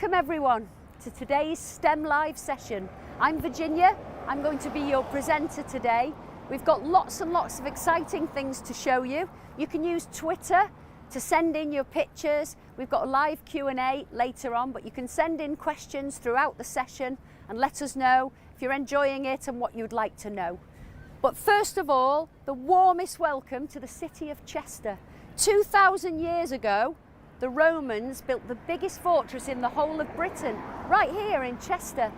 Welcome everyone to today's STEM Live session. I'm Virginia, I'm going to be your presenter today. We've got lots and lots of exciting things to show you. You can use Twitter to send in your pictures. We've got a live Q&A later on, but you can send in questions throughout the session and let us know if you're enjoying it and what you'd like to know. But first of all, the warmest welcome to the city of Chester. 2,000 years ago, the Romans built the biggest fortress in the whole of Britain, right here in Chester.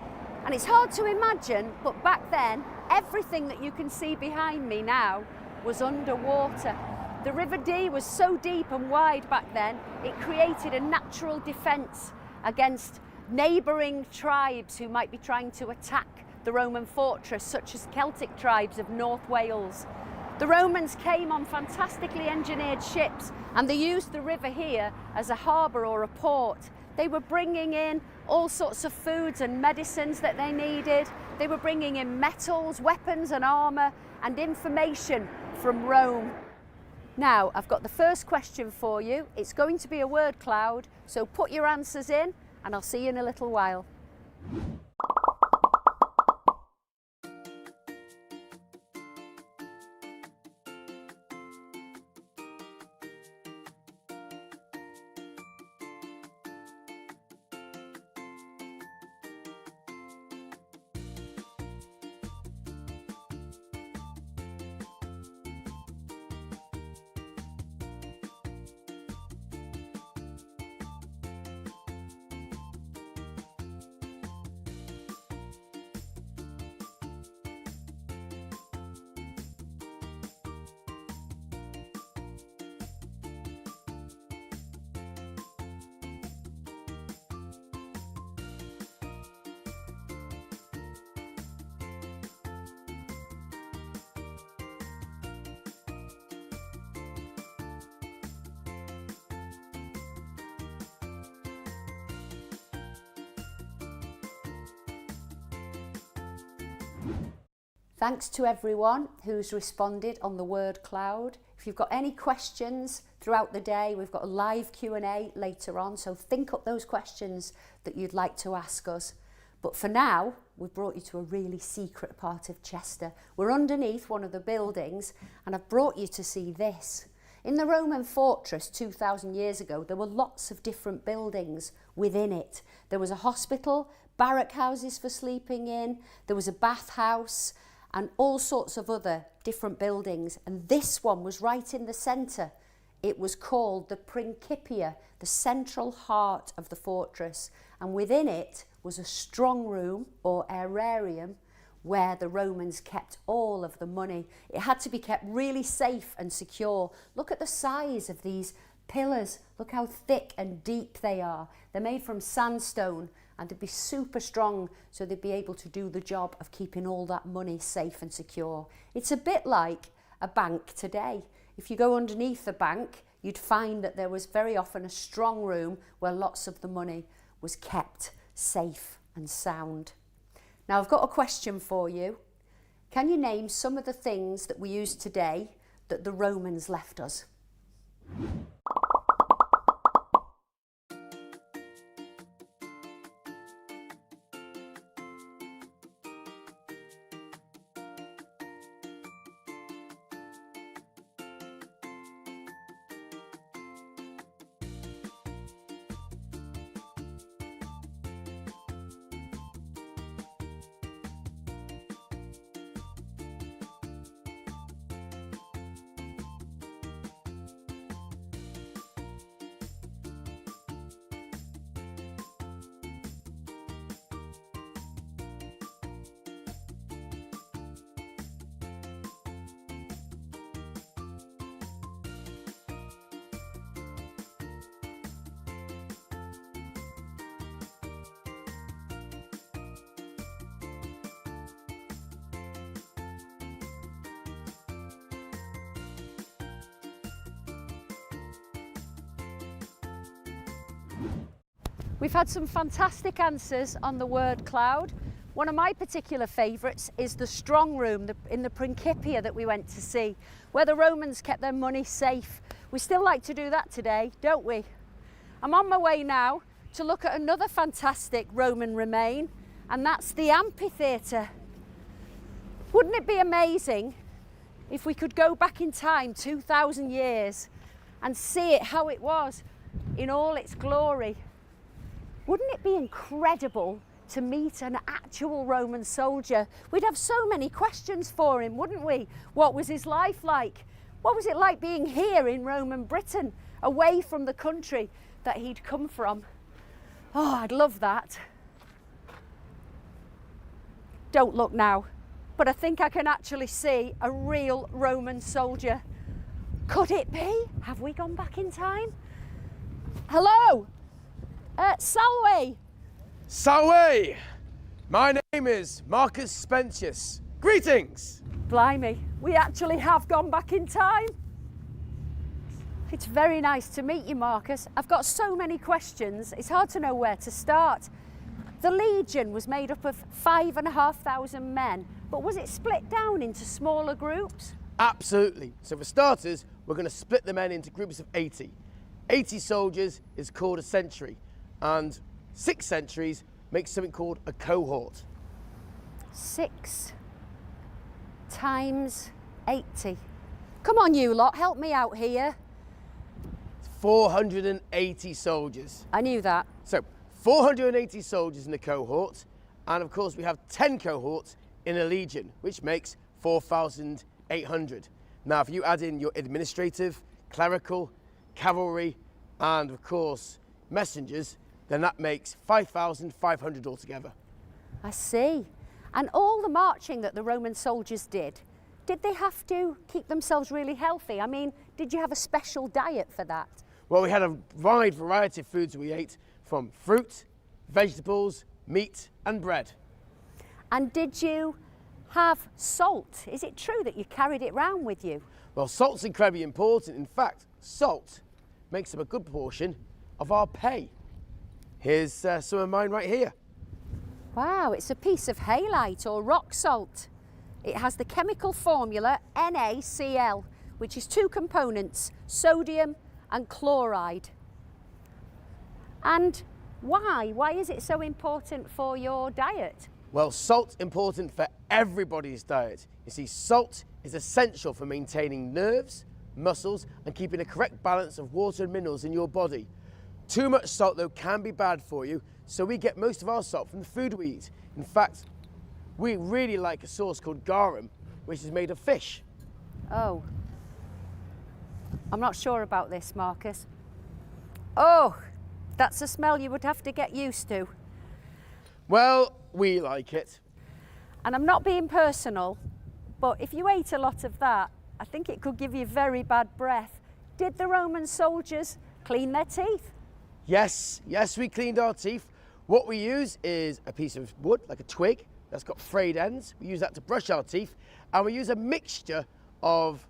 And it's hard to imagine, but back then, everything that you can see behind me now was underwater. The River Dee was so deep and wide back then, it created a natural defence against neighbouring tribes who might be trying to attack the Roman fortress, such as Celtic tribes of North Wales. The Romans came on fantastically engineered ships and they used the river here as a harbour or a port. They were bringing in all sorts of foods and medicines that they needed. They were bringing in metals, weapons and armour and information from Rome. Now, I've got the first question for you. It's going to be a word cloud, so put your answers in and I'll see you in a little while. Thanks to everyone who's responded on the word cloud. If you've got any questions throughout the day, we've got a live Q&A later on, so think up those questions that you'd like to ask us. But for now, we've brought you to a really secret part of Chester. We're underneath one of the buildings and I've brought you to see this. In the Roman fortress 2,000 years ago, there were lots of different buildings within it. There was a hospital, barrack houses for sleeping in, there was a bathhouse, and all sorts of other different buildings. And this one was right in the centre. It was called the Principia, the central heart of the fortress. And within it was a strong room or aerarium where the Romans kept all of the money. It had to be kept really safe and secure. Look at the size of these pillars. Look how thick and deep they are. They're made from sandstone and they'd be super strong, so they'd be able to do the job of keeping all that money safe and secure. It's a bit like a bank today. If you go underneath the bank, you'd find that there was very often a strong room where lots of the money was kept safe and sound. Now I've got a question for you. Can you name some of the things that we use today that the Romans left us? We've had some fantastic answers on the word cloud. One of my particular favourites is the strong room in the Principia that we went to see, where the Romans kept their money safe. We still like to do that today, don't we? I'm on my way now to look at another fantastic Roman remain, and that's the amphitheatre. Wouldn't it be amazing if we could go back in time 2,000 years and see it how it was in all its glory? Wouldn't it be incredible to meet an actual Roman soldier? We'd have so many questions for him, wouldn't we? What was his life like? What was it like being here in Roman Britain, away from the country that he'd come from? Oh, I'd love that. Don't look now, but I think I can actually see a real Roman soldier. Could it be? Have we gone back in time? Hello, Salwe. Salwe! My name is Marcus Spentius. Greetings! Blimey, we actually have gone back in time. It's very nice to meet you, Marcus. I've got so many questions, it's hard to know where to start. The Legion was made up of 5,500 men, but was it split down into smaller groups? Absolutely. So for starters, we're going to split the men into groups of 80. 80 soldiers is called a century, and 6 centuries makes something called a cohort. 6 times 80. Come on, you lot, help me out here. 480 soldiers. I knew that. So 480 soldiers in a cohort, and of course we have 10 cohorts in a legion, which makes 4,800. Now if you add in your administrative, clerical, cavalry, and of course messengers, then that makes 5,500 altogether. I see. And all the marching that the Roman soldiers did they have to keep themselves really healthy? I mean, did you have a special diet for that? Well, we had a wide variety of foods we ate, from fruit, vegetables, meat and bread. And did you have salt? Is it true that you carried it round with you? Well, salt's incredibly important. In fact, salt makes up a good portion of our pay. Here's some of mine right here. Wow, it's a piece of halite or rock salt. It has the chemical formula NaCl, which is 2 components, sodium and chloride. And why? Why is it so important for your diet? Well, salt's important for everybody's diet. You see, salt is essential for maintaining nerves, muscles, and keeping a correct balance of water and minerals in your body. Too much salt, though, can be bad for you, so we get most of our salt from the food we eat. In fact, we really like a sauce called garum, which is made of fish. Oh, I'm not sure about this, Marcus. Oh, that's a smell you would have to get used to. Well, we like it. And I'm not being personal, but if you ate a lot of that, I think it could give you very bad breath. Did the Roman soldiers clean their teeth? Yes, we cleaned our teeth. What we use is a piece of wood, like a twig, that's got frayed ends. We use that to brush our teeth, and we use a mixture of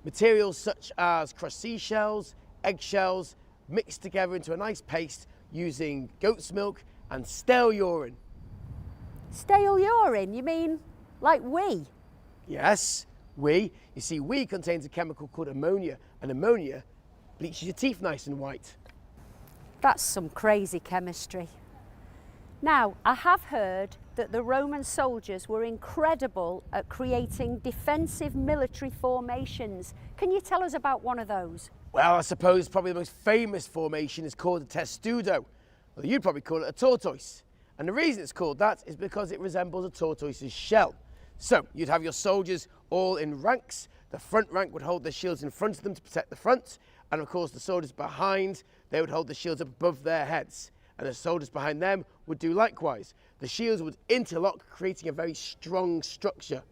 materials such as crushed seashells, eggshells, mixed together into a nice paste using goat's milk and stale urine. Stale urine? You mean like wee? Yes, wee. You see, wee contains a chemical called ammonia, and ammonia bleaches your teeth nice and white. That's some crazy chemistry. Now, I have heard that the Roman soldiers were incredible at creating defensive military formations. Can you tell us about one of those? Well, I suppose probably the most famous formation is called a testudo. Well, you'd probably call it a tortoise. And the reason it's called that is because it resembles a tortoise's shell. So you'd have your soldiers all in ranks. The front rank would hold their shields in front of them to protect the front. And of course, the soldiers behind, they would hold the shields up above their heads. And the soldiers behind them would do likewise. The shields would interlock, creating a very strong structure.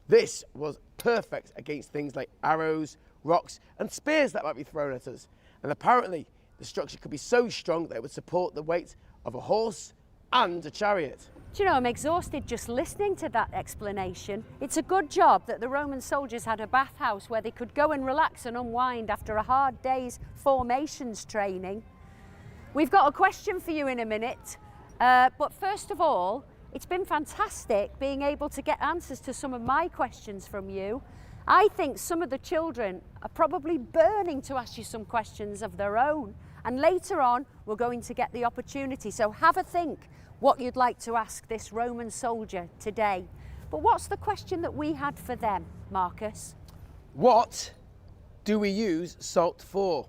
This was perfect against things like arrows, rocks, and spears that might be thrown at us. And apparently, the structure could be so strong that it would support the weight of a horse and a chariot. Do you know, I'm exhausted just listening to that explanation. It's a good job that the Roman soldiers had a bathhouse where they could go and relax and unwind after a hard day's formations training. We've got a question for you in a minute, but first of all, it's been fantastic being able to get answers to some of my questions from you. I think some of the children are probably burning to ask you some questions of their own. And later on, we're going to get the opportunity. So have a think what you'd like to ask this Roman soldier today. But what's the question that we had for them, Marcus? What do we use salt for?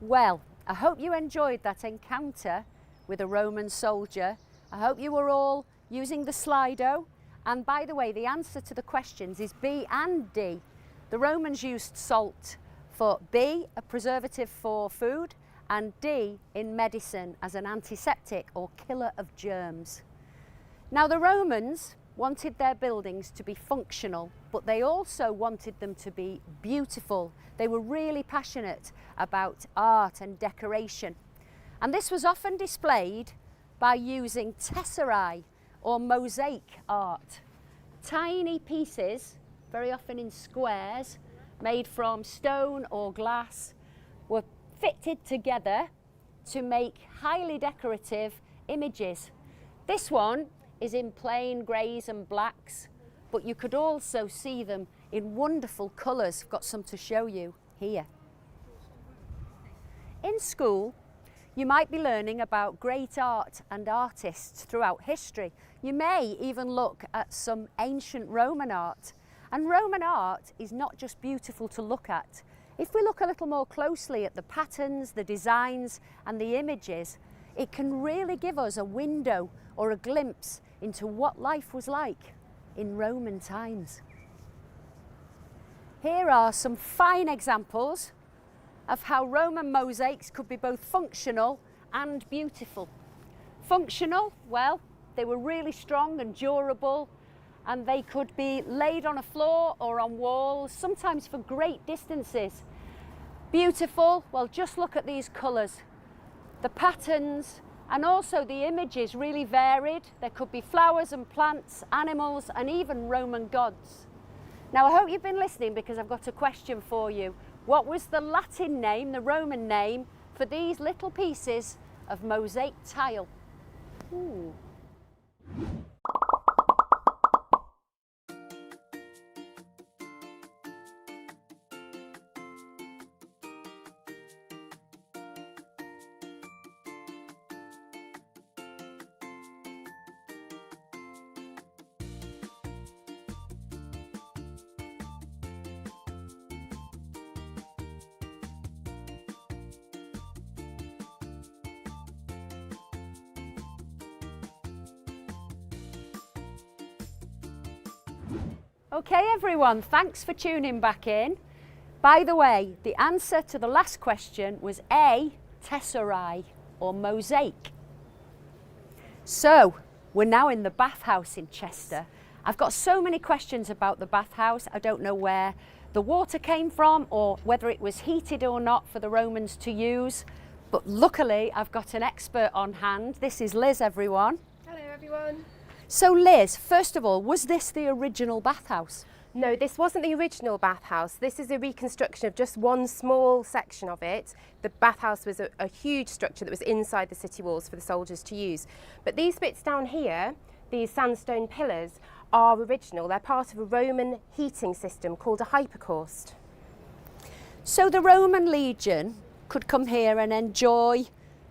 Well, I hope you enjoyed that encounter with a Roman soldier. I hope you were all using the Slido. And by the way, the answer to the questions is B and D. The Romans used salt for B, a preservative for food, and D, in medicine, as an antiseptic or killer of germs. Now, the Romans wanted their buildings to be functional, but they also wanted them to be beautiful. They were really passionate about art and decoration. And this was often displayed by using tesserae or mosaic art. Tiny pieces, very often in squares, made from stone or glass, were fitted together to make highly decorative images. This one is in plain greys and blacks, but you could also see them in wonderful colours. I've got some to show you here. In school, you might be learning about great art and artists throughout history. You may even look at some ancient Roman art. And Roman art is not just beautiful to look at. If we look a little more closely at the patterns, the designs and the images, it can really give us a window or a glimpse into what life was like in Roman times. Here are some fine examples of how Roman mosaics could be both functional and beautiful. Functional, well, they were really strong and durable, and they could be laid on a floor or on walls, sometimes for great distances. Beautiful, well, just look at these colours. The patterns and also the images really varied. There could be flowers and plants, animals, and even Roman gods. Now, I hope you've been listening because I've got a question for you. What was the Latin name, the Roman name, for these little pieces of mosaic tile? Ooh. Okay everyone, thanks for tuning back in. By the way, the answer to the last question was A, tesserae or mosaic. So, we're now in the Bathhouse in Chester. I've got so many questions about the Bathhouse. I don't know where the water came from or whether it was heated or not for the Romans to use. But luckily, I've got an expert on hand. This is Liz, everyone. Hello everyone. So Liz, first of all, was this the original bathhouse? No, this wasn't the original bathhouse. This is a reconstruction of just one small section of it. The bathhouse was a huge structure that was inside the city walls for the soldiers to use. But these bits down here, these sandstone pillars, are original. They're part of a Roman heating system called a hypocaust. So the Roman legion could come here and enjoy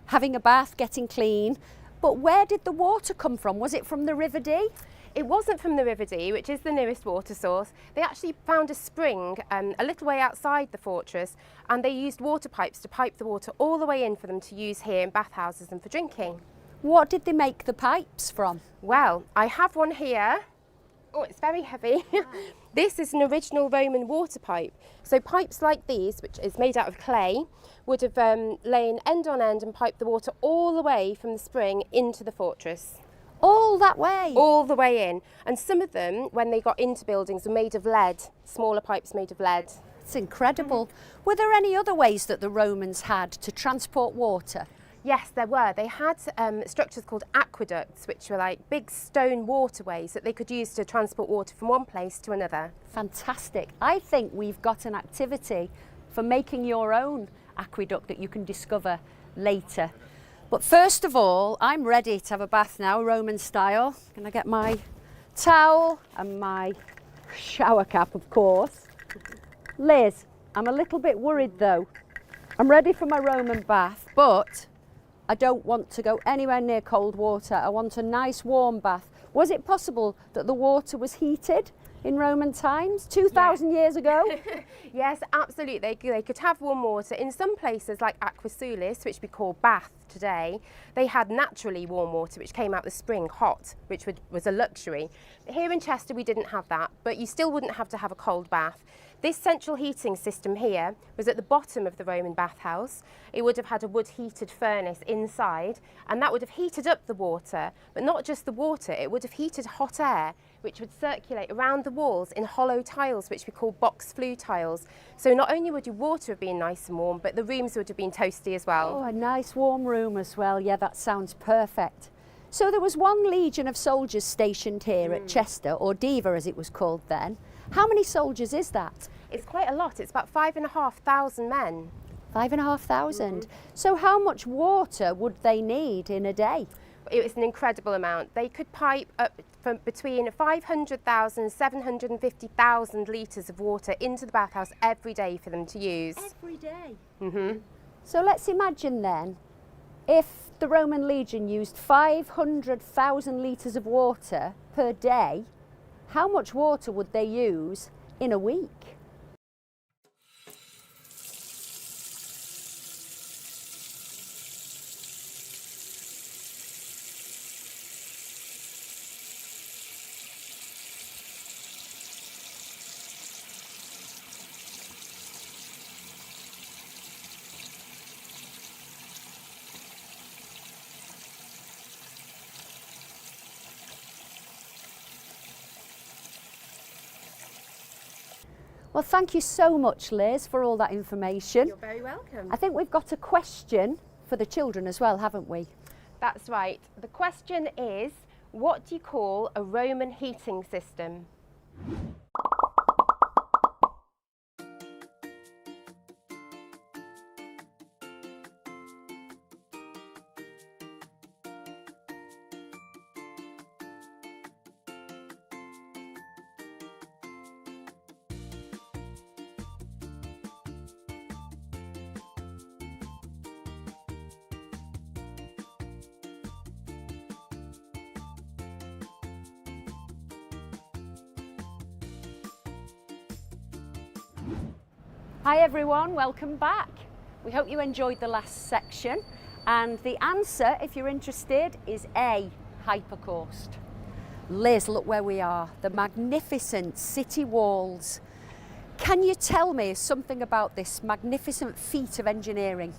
having a bath, getting clean. But where did the water come from? Was it from the River Dee? It wasn't from the River Dee, which is the nearest water source. They actually found a spring a little way outside the fortress, and they used water pipes to pipe the water all the way in for them to use here in bathhouses and for drinking. What did they make the pipes from? Well, I have one here. Oh, it's very heavy. This is an original Roman water pipe. So pipes like these, which is made out of clay, would have lain end on end and piped the water all the way from the spring into the fortress. All that way? All the way in. And some of them, when they got into buildings, were made of lead, smaller pipes made of lead. That's incredible. Were there any other ways that the Romans had to transport water? Yes, there were. They had structures called aqueducts, which were like big stone waterways that they could use to transport water from one place to another. Fantastic. I think we've got an activity for making your own aqueduct that you can discover later. But first of all, I'm ready to have a bath now, Roman style. Can I get my towel and my shower cap, of course? Liz, I'm a little bit worried though. I'm ready for my Roman bath, but I don't want to go anywhere near cold water. I want a nice warm bath. Was it possible that the water was heated in Roman times, 2,000 years ago? Yes, absolutely. They could have warm water. In some places like Aquasulis, which we call Bath today, they had naturally warm water which came out the spring hot, which was a luxury. Here in Chester we didn't have that, but you still wouldn't have to have a cold bath. This central heating system here was at the bottom of the Roman bathhouse. It would have had a wood heated furnace inside, and that would have heated up the water, but not just the water, it would have heated hot air which would circulate around the walls in hollow tiles which we call box flue tiles. So not only would your water have been nice and warm, but the rooms would have been toasty as well. Oh, a nice warm room as well. Yeah, that sounds perfect. So there was one legion of soldiers stationed here at Chester, or Diva as it was called then. How many soldiers is that? It's quite a lot. It's about 5,500 men. 5,500. So how much water would they need in a day? It was an incredible amount. They could pipe up from between 500,000 and 750,000 litres of water into the bathhouse every day for them to use. Every day? Mm-hmm. So let's imagine then, if the Roman legion used 500,000 litres of water per day, how much water would they use in a week? Well, thank you so much, Liz, for all that information. You're very welcome. I think we've got a question for the children as well, haven't we? That's right. The question is, what do you call a Roman heating system? Hi everyone, welcome back. We hope you enjoyed the last section, and the answer, if you're interested, is A, hypercaust. Liz, look where we are, the magnificent city walls. Can you tell me something about this magnificent feat of engineering?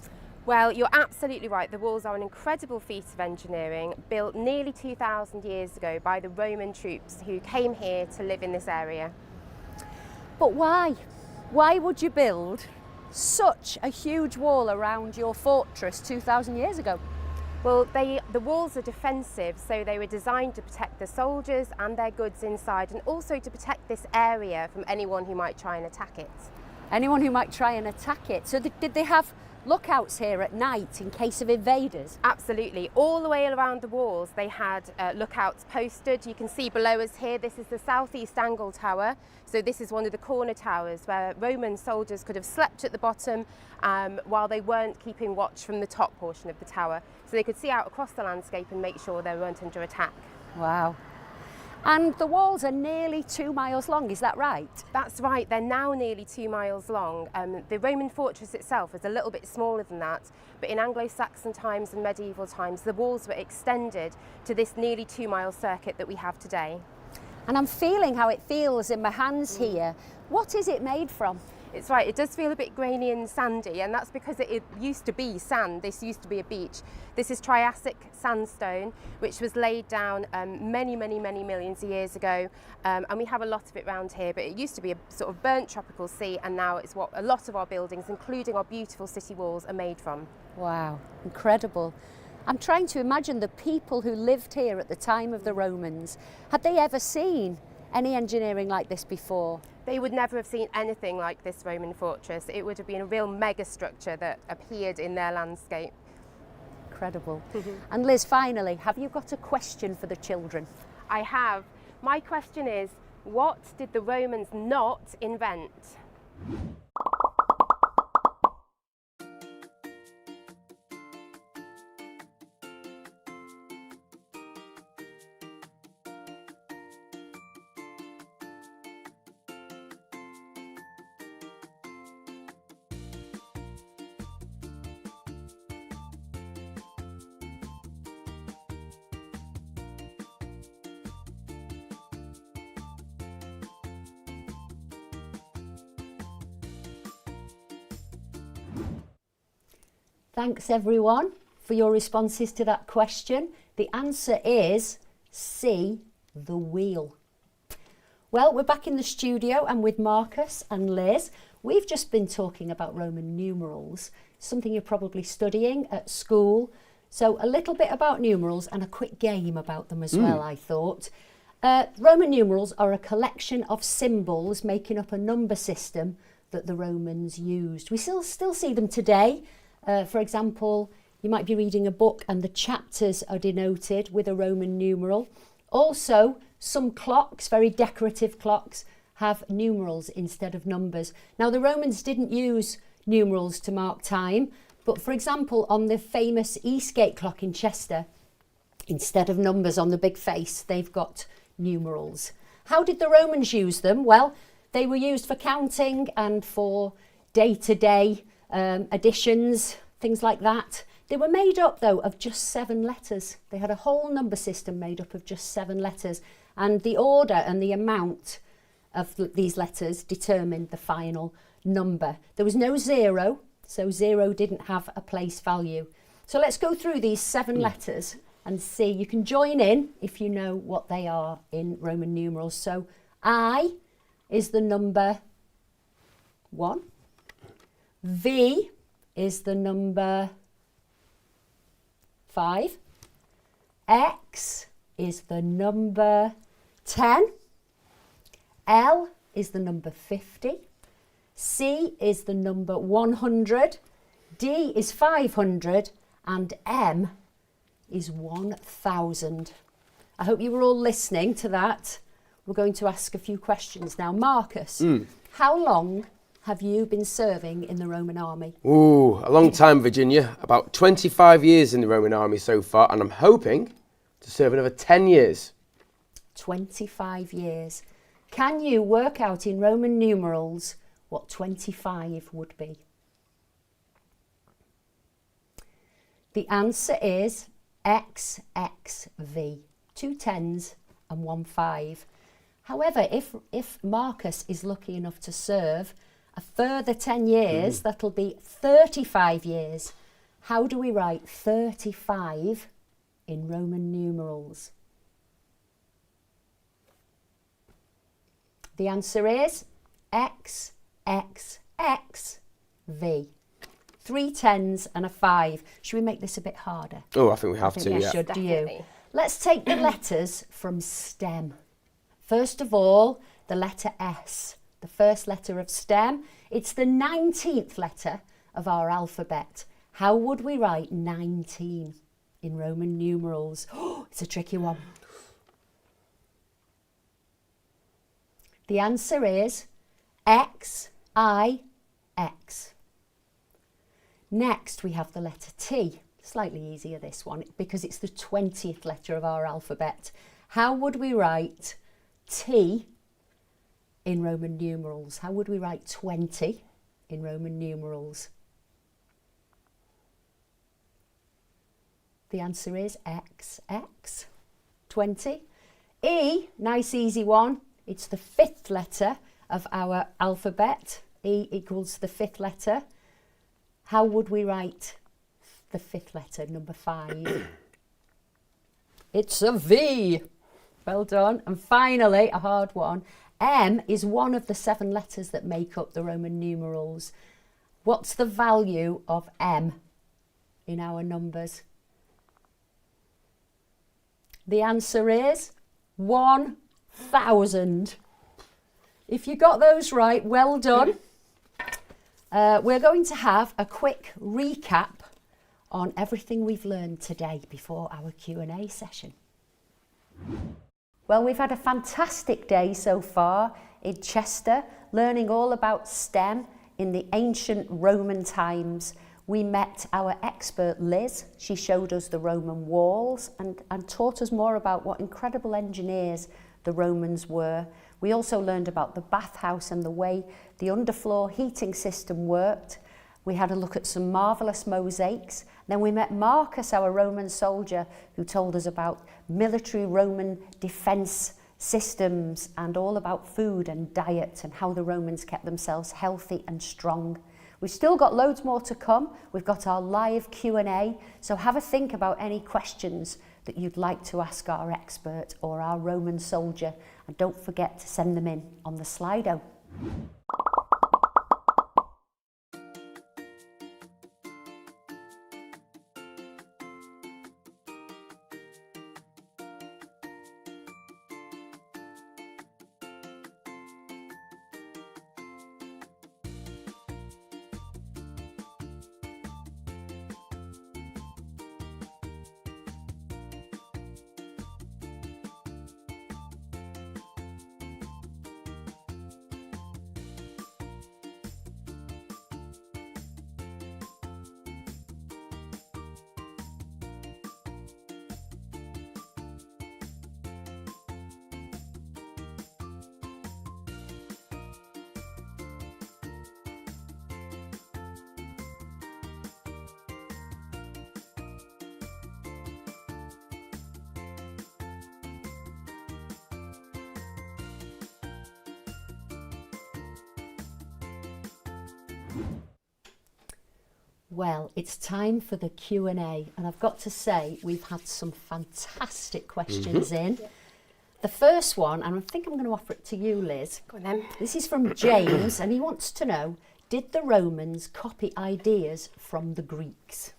Well, you're absolutely right. The walls are an incredible feat of engineering, built nearly 2,000 years ago by the Roman troops who came here to live in this area. But why? Why would you build such a huge wall around your fortress 2,000 years ago? Well, the walls are defensive, so they were designed to protect the soldiers and their goods inside, and also to protect this area from anyone who might try and attack it. Anyone who might try and attack it. So did they have lookouts here at night in case of invaders? Absolutely. All the way around the walls they had lookouts posted. You can see below us here, this is the southeast angle tower. So this is one of the corner towers where Roman soldiers could have slept at the bottom while they weren't keeping watch from the top portion of the tower. So they could see out across the landscape and make sure they weren't under attack. Wow. And the walls are nearly 2 miles long, is that right? That's right, they're now nearly 2 miles long. The Roman fortress itself is a little bit smaller than that, but in Anglo-Saxon times and medieval times, the walls were extended to this nearly 2 mile circuit that we have today. And I'm feeling how it feels in my hands here. What is it made from? It's right, it does feel a bit grainy and sandy, and that's because it used to be sand. This used to be a beach. This is Triassic sandstone, which was laid down many millions of years ago, and we have a lot of it around here, but it used to be a sort of burnt tropical sea, and now it's what a lot of our buildings, including our beautiful city walls, are made from. Wow, incredible. I'm trying to imagine the people who lived here at the time of the Romans. Had they ever seen any engineering like this before? They would never have seen anything like this Roman fortress. It would have been a real mega structure that appeared in their landscape. Incredible. And Liz, finally, have you got a question for the children? I have. My question is, what did the Romans not invent? Thanks everyone for your responses to that question. The answer is C, the wheel. Well, we're back in the studio and with Marcus and Liz. We've just been talking about Roman numerals, something you're probably studying at school. So a little bit about numerals and a quick game about them as well, I thought. Roman numerals are a collection of symbols making up a number system that the Romans used. We still see them today. For example, you might be reading a book and the chapters are denoted with a Roman numeral. Also, some clocks, very decorative clocks, have numerals instead of numbers. Now, the Romans didn't use numerals to mark time, but for example, on the famous Eastgate clock in Cheshire, instead of numbers on the big face, they've got numerals. How did the Romans use them? Well, they were used for counting and for day-to-day additions, things like that. They were made up though of just 7 letters. They had a whole number system made up of just 7 letters, and the order and the amount of these letters determined the final number. There was no 0, so 0 didn't have a place value. So let's go through these 7 letters and see. You can join in if you know what they are in Roman numerals. So I is the number 1. V is the number 5. X is the number 10. L is the number 50. C is the number 100. D is 500. And M is 1000. I hope you were all listening to that. We're going to ask a few questions now. Marcus, how long have you been serving in the Roman army? Ooh, a long time, Virginia. About 25 years in the Roman army so far, and I'm hoping to serve another 10 years. 25 years. Can you work out in Roman numerals what 25 would be? The answer is XXV, 2 10s and 1 5. However, if Marcus is lucky enough to serve a further 10 years, that'll be 35 years. How do we write 35 in Roman numerals? The answer is XXXV. 3 10s and a 5. Should we make this a bit harder? Oh, I think we have to, I yeah. should, do you? Definitely. Let's take the letters from STEM. First of all, the letter S, the first letter of STEM. It's the 19th letter of our alphabet. How would we write 19 in Roman numerals? Oh, it's a tricky one. The answer is XIX. Next, we have the letter T. Slightly easier, this one, because it's the 20th letter of our alphabet. How would we write T in Roman numerals? How would we write 20 in Roman numerals? The answer is XX, 20. E, nice easy one. It's the 5th letter of our alphabet. E equals the fifth letter. How would we write the fifth letter, number 5? It's a V. Well done. And finally, a hard one. M is one of the 7 letters that make up the Roman numerals. What's the value of M in our numbers? The answer is 1,000. If you got those right, well done. We're going to have a quick recap on everything we've learned today before our Q&A session. Well, we've had a fantastic day so far in Chester, learning all about STEM in the ancient Roman times. We met our expert Liz. She showed us the Roman walls and taught us more about what incredible engineers the Romans were. We also learned about the bathhouse and the way the underfloor heating system worked. We had a look at some marvellous mosaics. Then we met Marcus, our Roman soldier, who told us about military Roman defence systems and all about food and diet and how the Romans kept themselves healthy and strong. We've still got loads more to come. We've got our live Q&A, so have a think about any questions that you'd like to ask our expert or our Roman soldier, and don't forget to send them in on the Slido. Well, it's time for the Q&A, and I've got to say we've had some fantastic questions in. The first one, and I think I'm going to offer it to you, Liz. Go on then. This is from James, and he wants to know, did the Romans copy ideas from the Greeks?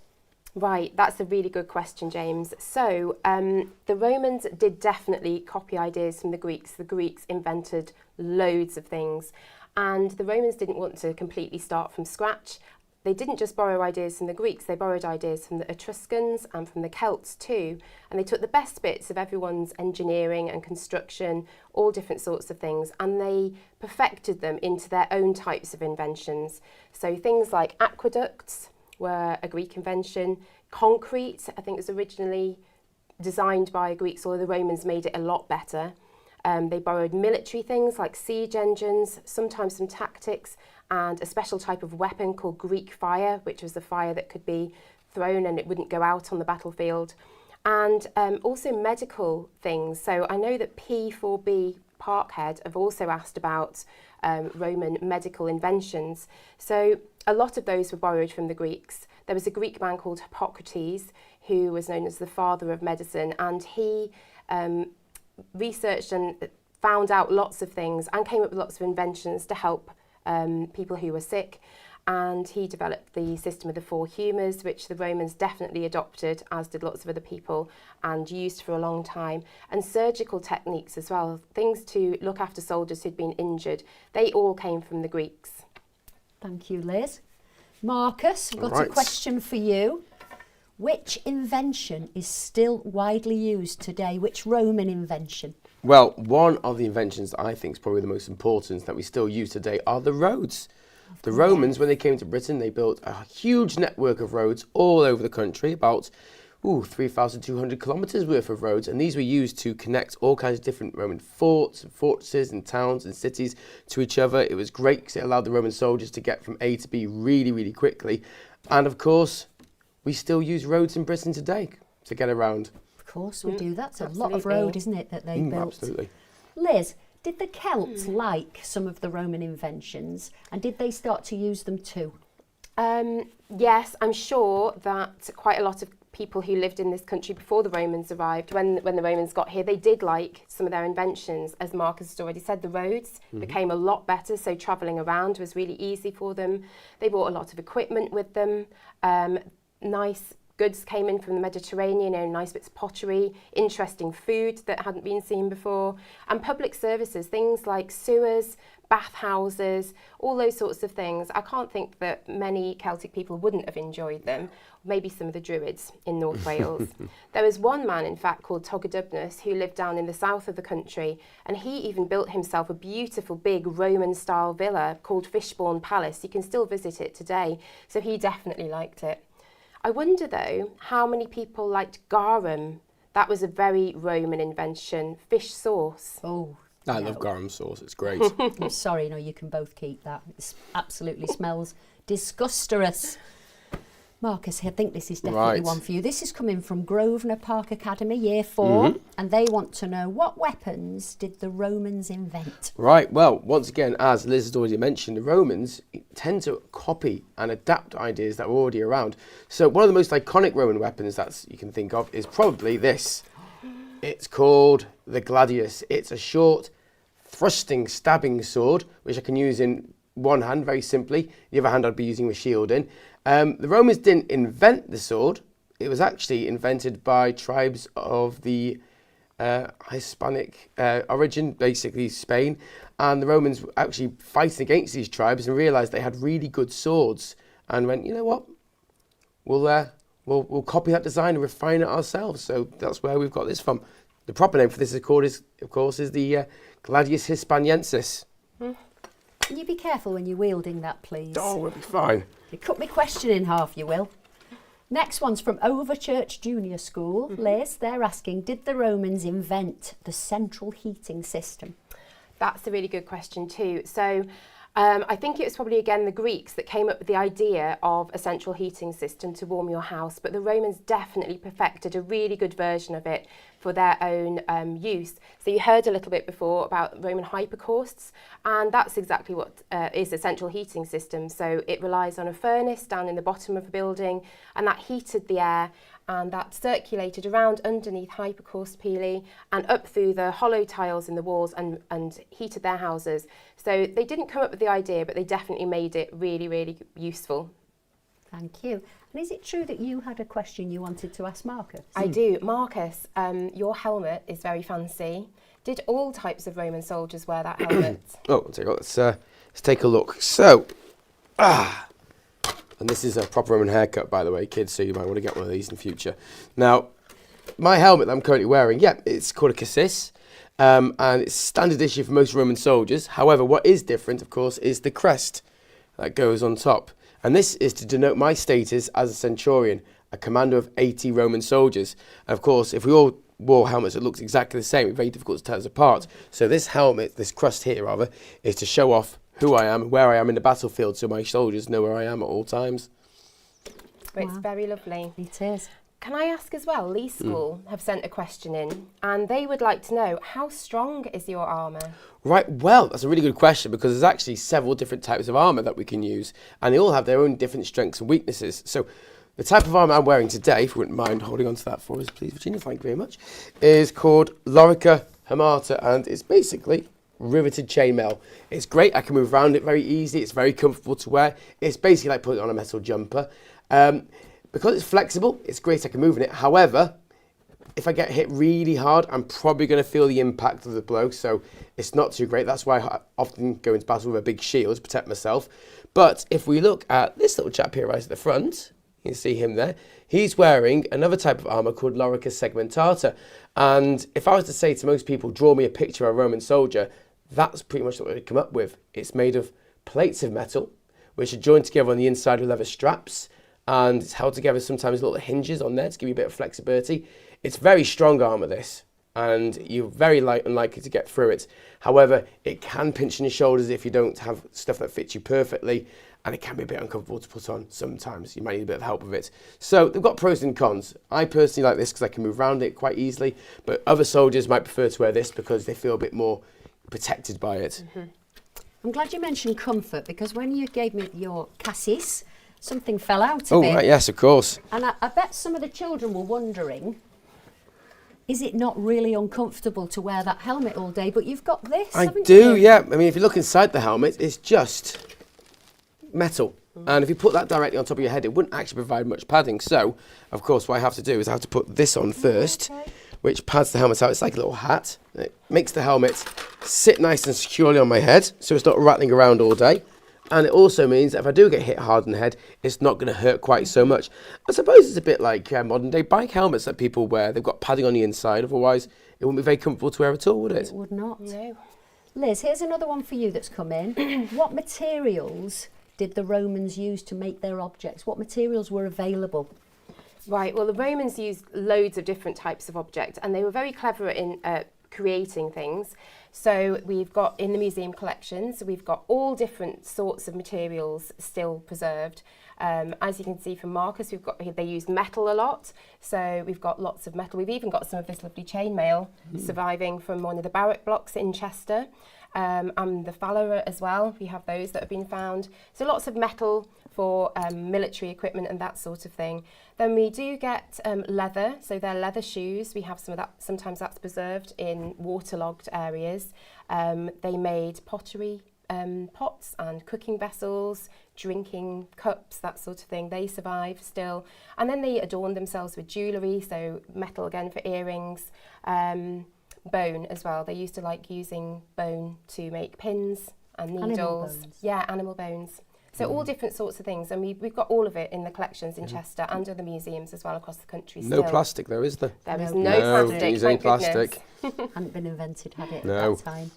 Right, that's a really good question, James. So the Romans did definitely copy ideas from the Greeks. The Greeks invented loads of things, and the Romans didn't want to completely start from scratch. They didn't just borrow ideas from the Greeks, they borrowed ideas from the Etruscans and from the Celts too. And they took the best bits of everyone's engineering and construction, all different sorts of things, and they perfected them into their own types of inventions. So things like aqueducts were a Greek invention. Concrete, I think, was originally designed by Greeks, although the Romans made it a lot better. They borrowed military things like siege engines, sometimes some tactics, and a special type of weapon called Greek fire, which was the fire that could be thrown and it wouldn't go out on the battlefield. And also medical things. So I know that P4B Parkhead have also asked about Roman medical inventions. So a lot of those were borrowed from the Greeks. There was a Greek man called Hippocrates, who was known as the father of medicine, and he researched and found out lots of things and came up with lots of inventions to help people who were sick. And he developed the system of the 4 humours, which the Romans definitely adopted, as did lots of other people, and used for a long time. And surgical techniques as well, things to look after soldiers who'd been injured. They all came from the Greeks. Thank you, Liz. Marcus, we've got a question for you. Which invention is still widely used today? Which Roman invention? Well, one of the inventions that I think is probably the most important that we still use today are the roads. The Romans, when they came to Britain, they built a huge network of roads all over the country, about 3,200 kilometres worth of roads, and these were used to connect all kinds of different Roman forts and fortresses and towns and cities to each other. It was great because it allowed the Roman soldiers to get from A to B really, really quickly. And of course, we still use roads in Britain today to get around. Of course we do. That's a lot of road, isn't it, that they built? Absolutely. Liz, Did the Celts like some of the Roman inventions, and did they start to use them too? Yes, I'm sure that quite a lot of people who lived in this country before the Romans arrived, when the Romans got here, they did like some of their inventions. As Marcus has already said, the roads became a lot better, so travelling around was really easy for them. They brought a lot of equipment with them. Nice goods came in from the Mediterranean, nice bits of pottery, interesting food that hadn't been seen before, and public services, things like sewers, bathhouses, all those sorts of things. I can't think that many Celtic people wouldn't have enjoyed them, maybe some of the Druids in North Wales. There was one man, in fact, called Togadubnus, who lived down in the south of the country, and he even built himself a beautiful big Roman-style villa called Fishbourne Palace. You can still visit it today, so he definitely liked it. I wonder, though, how many people liked garum. That was a very Roman invention, fish sauce. Oh, I love garum sauce, it's great. I'm sorry, no, you can both keep that. It absolutely smells disgustorous. Marcus, I think this is definitely one for you. This is coming from Grosvenor Park Academy, Year 4, and they want to know, what weapons did the Romans invent? Right, well, once again, as Liz has already mentioned, the Romans tend to copy and adapt ideas that were already around. So one of the most iconic Roman weapons that you can think of is probably this. It's called the gladius. It's a short, thrusting, stabbing sword, which I can use in one hand, very simply. The other hand I'd be using with shield in. The Romans didn't invent the sword. It was actually invented by tribes of the Hispanic origin, basically Spain. And the Romans were actually fighting against these tribes and realised they had really good swords and went, you know what, we'll copy that design and refine it ourselves. So that's where we've got this from. The proper name for this, of course, is the Gladius Hispaniensis. Can you be careful when you're wielding that, please? Oh, we'll be fine. You cut my question in half, you will. Next one's from Overchurch Junior School. Liz, they're asking, did the Romans invent the central heating system? That's a really good question too. So I think it was probably, again, the Greeks that came up with the idea of a central heating system to warm your house, but the Romans definitely perfected a really good version of it for their own use. So you heard a little bit before about Roman hypocausts, and that's exactly what is a central heating system. So it relies on a furnace down in the bottom of a building, and that heated the air, and that circulated around underneath hypocaust pili and up through the hollow tiles in the walls and heated their houses. So they didn't come up with the idea, but they definitely made it really, really useful. Thank you. And is it true that you had a question you wanted to ask Marcus? I do. Marcus, your helmet is very fancy. Did all types of Roman soldiers wear that helmet? Let's take a look. So, and this is a proper Roman haircut, by the way, kids, so you might want to get one of these in future. Now, my helmet that I'm currently wearing, it's called a cassis, and it's standard issue for most Roman soldiers. However, what is different, of course, is the crest that goes on top. And this is to denote my status as a centurion, a commander of 80 Roman soldiers. And of course, if we all wore helmets that looked exactly the same, it's very difficult to tell us apart. So this helmet, this crest here rather, is to show off who I am, where I am in the battlefield, so my soldiers know where I am at all times. It's very lovely. It is. Can I ask as well, Lee School have sent a question in, and they would like to know, how strong is your armour? Right, well, that's a really good question, because there's actually several different types of armour that we can use, and they all have their own different strengths and weaknesses. So the type of armour I'm wearing today, if you wouldn't mind holding on to that for us, please, Virginia, thank you very much, is called Lorica Hamata, and it's basically riveted chainmail. It's great, I can move around it very easily, it's very comfortable to wear. It's basically like putting on a metal jumper. Because it's flexible, it's great, I can move in it. However, if I get hit really hard, I'm probably going to feel the impact of the blow, so it's not too great. That's why I often go into battle with a big shield to protect myself. But if we look at this little chap here right at the front, you can see him there, he's wearing another type of armour called Lorica segmentata. And if I was to say to most people, draw me a picture of a Roman soldier, that's pretty much what we'd come up with. It's made of plates of metal, which are joined together on the inside with leather straps, and it's held together sometimes with little hinges on there to give you a bit of flexibility. It's very strong armour, this, and you're very unlikely to get through it. However, it can pinch in your shoulders if you don't have stuff that fits you perfectly, and it can be a bit uncomfortable to put on sometimes. You might need a bit of help with it. So they've got pros and cons. I personally like this because I can move around it quite easily, but other soldiers might prefer to wear this because they feel a bit more protected by it. I'm glad you mentioned comfort, because when you gave me your cassis, something fell out of Oh, it. right, yes, of course. And I bet some of the children were wondering, is it not really uncomfortable to wear that helmet all day? But you've got this, haven't you? Yeah. I mean, if you look inside the helmet, it's just metal. And if you put that directly on top of your head, it wouldn't actually provide much padding. So, of course, what I have to do is I have to put this on first, which pads the helmet out. It's like a little hat. It makes the helmet sit nice and securely on my head, so it's not rattling around all day. And it also means that if I do get hit hard on the head, it's not going to hurt quite so much. I suppose it's a bit like modern day bike helmets that people wear. They've got padding on the inside, otherwise it wouldn't be very comfortable to wear at all, would it? It would not. No. Liz, here's another one for you that's come in. What materials did the Romans use to make their objects? What materials were available? Right, well, the Romans used loads of different types of objects, and they were very clever in creating things. So we've got, in the museum collections, we've got all different sorts of materials still preserved. As you can see from Marcus, they used metal a lot. So we've got lots of metal. We've even got some of this lovely chainmail surviving from one of the barrack blocks in Chester. And the Fallera as well, we have those that have been found. So lots of metal for military equipment and that sort of thing. Then we do get leather, so they're leather shoes. We have some of that, sometimes that's preserved in waterlogged areas. They made pottery pots and cooking vessels, drinking cups, that sort of thing. They survive still. And then they adorn themselves with jewellery, so metal again for earrings. Bone as well. They used to like using bone to make pins and needles. Animal bones. Yeah, animal bones. So all different sorts of things, and we've got all of it in the collections in Chester and in the museums as well across the country. No plastic though, is there? There is No. no plastic. Don't use any thank goodness. plastic. Hadn't been invented, had it, No. at that time?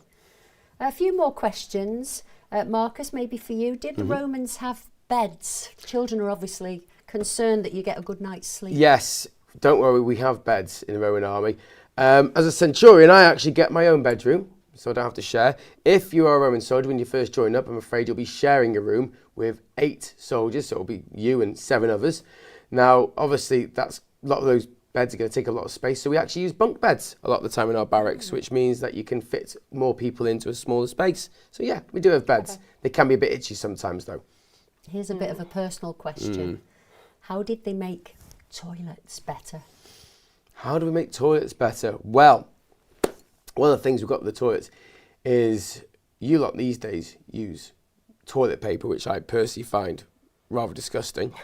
A few more questions. Marcus, maybe for you. Did the Romans have beds? Children are obviously concerned that you get a good night's sleep. Yes, don't worry, we have beds in the Roman army. As a centurion, I actually get my own bedroom, so I don't have to share. If you are a Roman soldier, when you first join up, I'm afraid you'll be sharing a room with 8 soldiers, so it'll be you and 7 others. Now, obviously, a lot of those beds are going to take a lot of space, so we actually use bunk beds a lot of the time in our barracks, which means that you can fit more people into a smaller space. So yeah, we do have beds. Okay. They can be a bit itchy sometimes, though. Here's a bit of a personal question. How did they make toilets better? How do we make toilets better? Well, one of the things we've got with the toilets is you lot these days use toilet paper, which I personally find rather disgusting.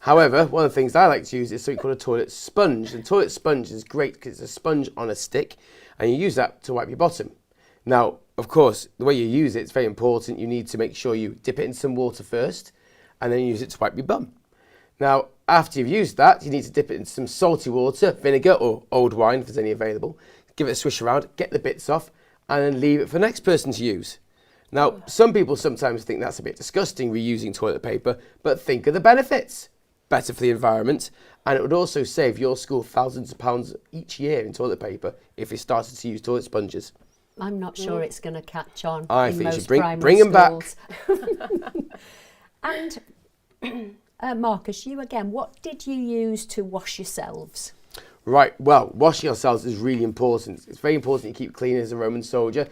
However, one of the things I like to use is something called a toilet sponge. And toilet sponge is great because it's a sponge on a stick, and you use that to wipe your bottom. Now, of course, the way you use it is very important. You need to make sure you dip it in some water first, and then use it to wipe your bum. Now, after you've used that, you need to dip it in some salty water, vinegar or old wine if there's any available. Give it a swish around, get the bits off, and then leave it for the next person to use. Now, some people sometimes think that's a bit disgusting, reusing toilet paper, but think of the benefits. Better for the environment, and it would also save your school thousands of pounds each year in toilet paper if you started to use toilet sponges. I'm not sure it's going to catch on I in think you most should bring primary them back. schools. And Marcus, you again, what did you use to wash yourselves? Right, well, washing ourselves is really important. It's very important you keep clean as a Roman soldier.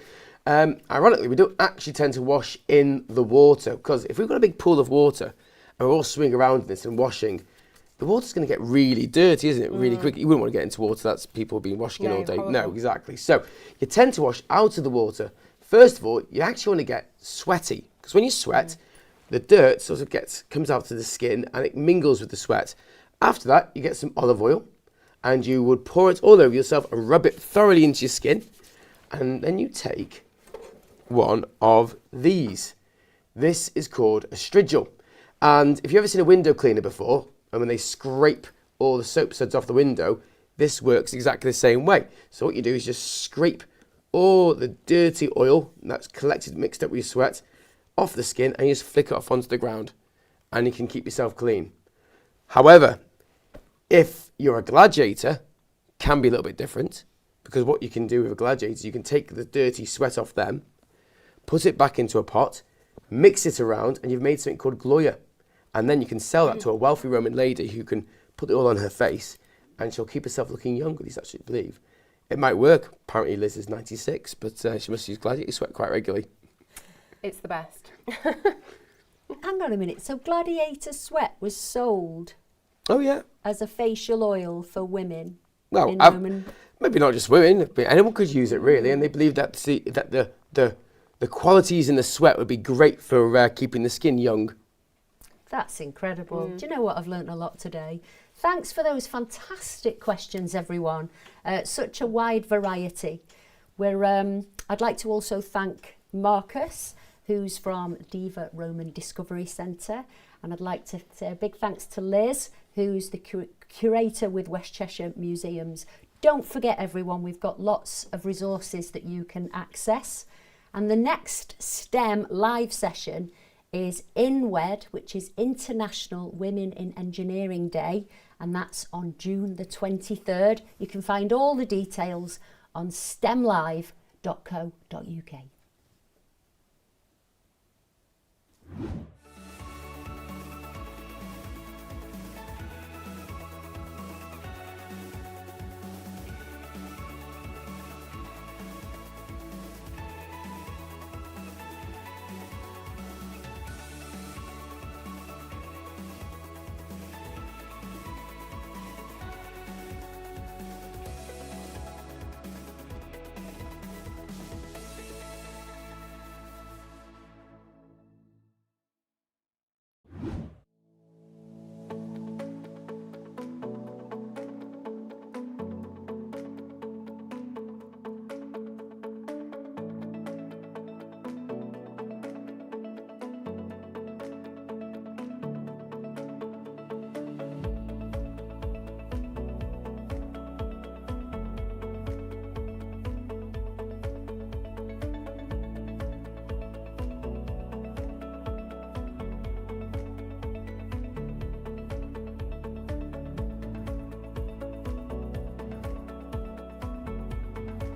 Ironically, we don't actually tend to wash in the water, because if we've got a big pool of water and we're all swimming around in this and washing, the water's going to get really dirty, isn't it? Really quick. You wouldn't want to get into water that's people have been washing in all day. horrible. No, exactly. So you tend to wash out of the water. First of all, you actually want to get sweaty, because when you sweat, the dirt sort of comes out to the skin and it mingles with the sweat. After that, you get some olive oil and you would pour it all over yourself and rub it thoroughly into your skin. And then you take one of these. This is called a strigil. And if you've ever seen a window cleaner before, and when they scrape all the soap suds off the window, this works exactly the same way. So what you do is just scrape all the dirty oil that's collected, mixed up with your sweat, off the skin, and you just flick it off onto the ground, and you can keep yourself clean. However, if you're a gladiator, can be a little bit different, because what you can do with a gladiator, you can take the dirty sweat off them, put it back into a pot, mix it around, and you've made something called gloria. And then you can sell that to a wealthy Roman lady who can put it all on her face, and she'll keep herself looking young, at least I should believe. It might work. Apparently Liz is 96, but she must use gladiator sweat quite regularly. It's the best. Hang on a minute. So gladiator sweat was sold Oh yeah. as a facial oil for women Well, in Roman. maybe not just women, but anyone could use it really, and they believed that the qualities in the sweat would be great for keeping the skin young. That's incredible. Do you know what? I've learnt a lot today. Thanks for those fantastic questions, everyone. Such a wide variety. I'd like to also thank Marcus, who's from Diva Roman Discovery Centre. And I'd like to say a big thanks to Liz, who's the curator with West Cheshire Museums. Don't forget, everyone, we've got lots of resources that you can access. And the next STEM live session is INWED, which is International Women in Engineering Day, and that's on June the 23rd. You can find all the details on stemlive.co.uk.